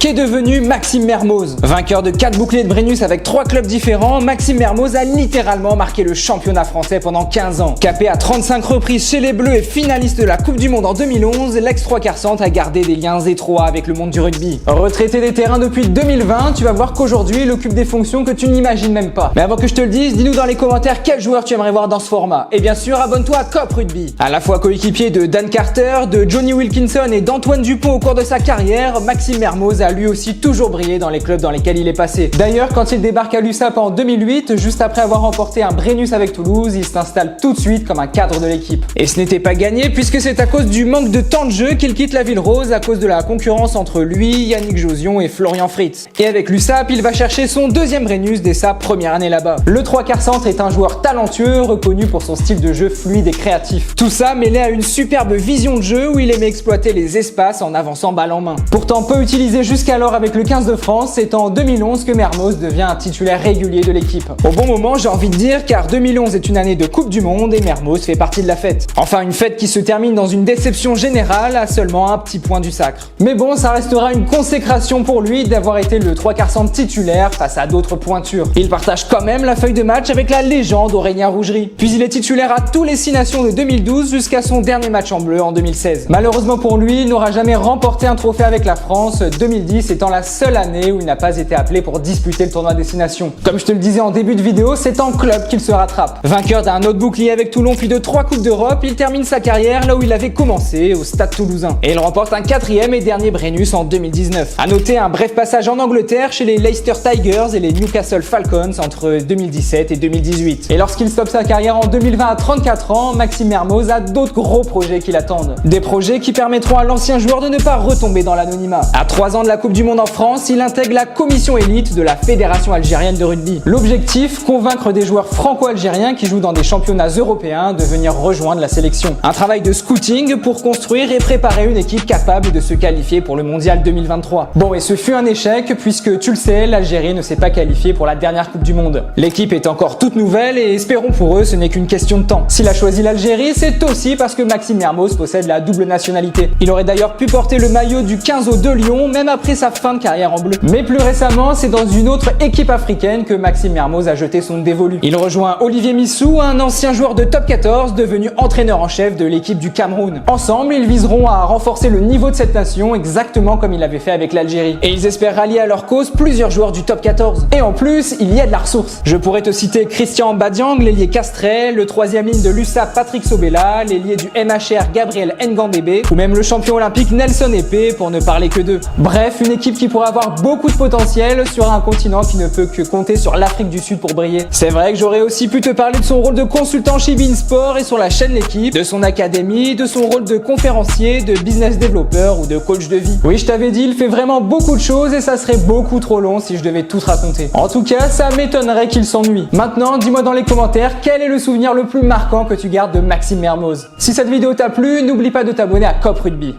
qu'est devenu Maxime Mermoz. Vainqueur de 4 boucliers de Brennus avec 3 clubs différents, Maxime Mermoz a littéralement marqué le championnat français pendant 15 ans. Capé à 35 reprises chez les Bleus et finaliste de la Coupe du Monde en 2011, l'ex-3 quarts centre a gardé des liens étroits avec le monde du rugby. Retraité des terrains depuis 2020, tu vas voir qu'aujourd'hui il occupe des fonctions que tu n'imagines même pas. Mais avant que je te le dise, dis-nous dans les commentaires quel joueur tu aimerais voir dans ce format. Et bien sûr, abonne-toi à Cop Rugby. À la fois coéquipier de Dan Carter, de Johnny Wilkinson et d'Antoine Dupont au cours de sa carrière, Maxime Mermoz a lui aussi toujours brillé dans les clubs dans lesquels il est passé. D'ailleurs, quand il débarque à l'USAP en 2008, juste après avoir remporté un Brennus avec Toulouse, il s'installe tout de suite comme un cadre de l'équipe. Et ce n'était pas gagné puisque c'est à cause du manque de temps de jeu qu'il quitte la Ville Rose à cause de la concurrence entre lui, Yannick Josion et Florian Fritz. Et avec l'USAP, il va chercher son deuxième Brennus dès sa première année là-bas. Le 3 quarts centre est un joueur talentueux, reconnu pour son style de jeu fluide et créatif. Tout ça mêlé à une superbe vision de jeu où il aimait exploiter les espaces en avançant balle en main. Pourtant peu utilisé jusqu'alors avec le 15 de France, c'est en 2011 que Mermoz devient un titulaire régulier de l'équipe. Au bon moment, j'ai envie de dire, car 2011 est une année de Coupe du Monde et Mermoz fait partie de la fête. Enfin, une fête qui se termine dans une déception générale à seulement un petit point du sacre. Mais bon, ça restera une consécration pour lui d'avoir été le 3 quarts centre titulaire face à d'autres pointures. Il partage quand même la feuille de match avec la légende Aurélien Rougerie. Puis il est titulaire à tous les 6 nations de 2012 jusqu'à son dernier match en bleu en 2016. Malheureusement pour lui, il n'aura jamais remporté un trophée avec la France, 2010 étant la seule année où il n'a pas été appelé pour disputer le tournoi Destination. Comme je te le disais en début de vidéo, c'est en club qu'il se rattrape. Vainqueur d'un autre bouclier avec Toulon puis de 3 Coupes d'Europe, il termine sa carrière là où il avait commencé, au Stade Toulousain. Et il remporte un 4e et dernier Brennus en 2019. À noter un bref passage en Angleterre chez les Leicester Tigers et les Newcastle Falcons entre 2017 et 2018. Et lorsqu'il stoppe sa carrière en 2020 à 34 ans, Maxime Mermoz a d'autres gros projets qui l'attendent. Des projets qui permettront à l'ancien joueur de ne pas retomber dans l'anonymat. À 3 ans de la Coupe du Monde en France, il intègre la commission élite de la Fédération algérienne de rugby. L'objectif, convaincre des joueurs franco-algériens qui jouent dans des championnats européens de venir rejoindre la sélection. Un travail de scouting pour construire et préparer une équipe capable de se qualifier pour le mondial 2023. Bon, et ce fut un échec puisque, tu le sais, l'Algérie ne s'est pas qualifiée pour la dernière Coupe du Monde. L'équipe est encore toute nouvelle et espérons pour eux, ce n'est qu'une question de temps. S'il a choisi l'Algérie, c'est aussi parce que Maxime Mermoz possède la double nationalité. Il aurait d'ailleurs pu porter le maillot du 15 de Lyon, même après sa fin de carrière en bleu. Mais plus récemment, c'est dans une autre équipe africaine que Maxime Mermoz a jeté son dévolu. Il rejoint Olivier Missou, un ancien joueur de top 14 devenu entraîneur en chef de l'équipe du Cameroun. Ensemble, ils viseront à renforcer le niveau de cette nation exactement comme il l'avait fait avec l'Algérie. Et ils espèrent rallier à leur cause plusieurs joueurs du top 14. Et en plus, il y a de la ressource. Je pourrais te citer Christian Mbadiang, l'ailier Castrel, le 3e ligne de l'USAP Patrick Sobella, l'ailier du MHR Gabriel Ngandebe, ou même le champion olympique Nelson Epé, pour ne parler que d'eux. Bref, une équipe qui pourrait avoir beaucoup de potentiel sur un continent qui ne peut que compter sur l'Afrique du Sud pour briller. C'est vrai que j'aurais aussi pu te parler de son rôle de consultant chez Beansport et sur la chaîne L'équipe, de son académie, de son rôle de conférencier, de business développeur ou de coach de vie. Oui, je t'avais dit, il fait vraiment beaucoup de choses et ça serait beaucoup trop long si je devais tout te raconter. En tout cas, ça m'étonnerait qu'il s'ennuie. Maintenant, dis-moi dans les commentaires quel est le souvenir le plus marquant que tu gardes de Maxime Mermoz. Si cette vidéo t'a plu, n'oublie pas de t'abonner à Cop Rugby.